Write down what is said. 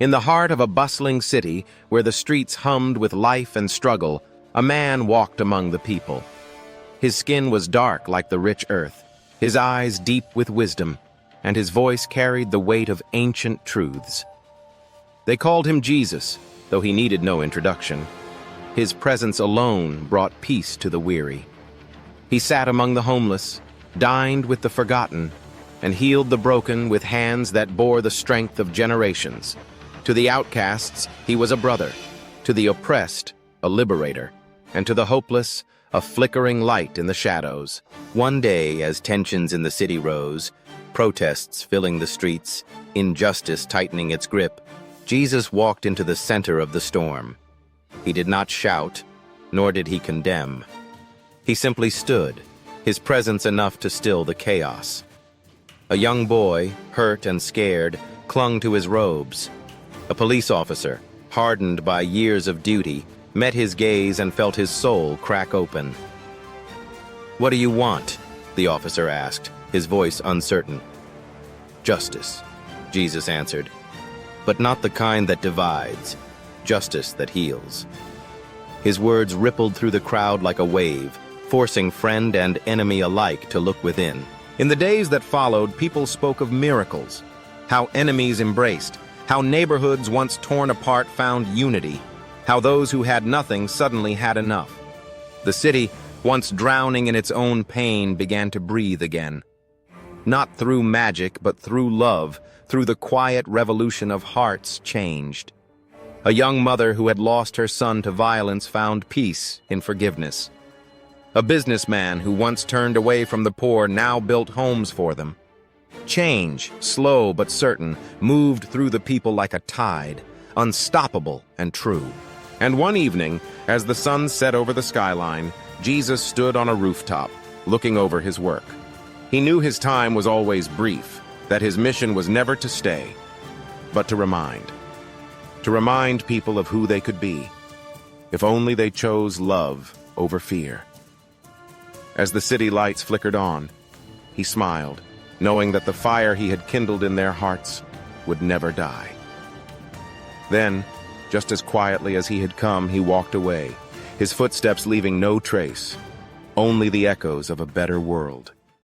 In the heart of a bustling city, where the streets hummed with life and struggle, a man walked among the people. His skin was dark like the rich earth, his eyes deep with wisdom, and his voice carried the weight of ancient truths. They called him Jesus, though he needed no introduction. His presence alone brought peace to the weary. He sat among the homeless, dined with the forgotten, and healed the broken with hands that bore the strength of generations. To the outcasts, he was a brother. To the oppressed, a liberator. And to the hopeless, a flickering light in the shadows. One day, as tensions in the city rose, protests filling the streets, injustice tightening its grip, Jesus walked into the center of the storm. He did not shout, nor did he condemn. He simply stood, his presence enough to still the chaos. A young boy, hurt and scared, clung to his robes. A police officer, hardened by years of duty, met his gaze and felt his soul crack open. "What do you want?" the officer asked, his voice uncertain. "Justice," Jesus answered, "but not the kind that divides, justice that heals." His words rippled through the crowd like a wave, forcing friend and enemy alike to look within. In the days that followed, people spoke of miracles, how enemies embraced, how neighborhoods once torn apart found unity, how those who had nothing suddenly had enough. The city, once drowning in its own pain, began to breathe again. Not through magic, but through love, through the quiet revolution of hearts changed. A young mother who had lost her son to violence found peace in forgiveness. A businessman who once turned away from the poor now built homes for them. Change, slow but certain, moved through the people like a tide, unstoppable and true. And one evening, as the sun set over the skyline, Jesus stood on a rooftop, looking over his work. He knew his time was always brief, that his mission was never to stay, but to remind. To remind people of who they could be, if only they chose love over fear. As the city lights flickered on, he smiled, knowing that the fire he had kindled in their hearts would never die. Then, just as quietly as he had come, he walked away, his footsteps leaving no trace, only the echoes of a better world.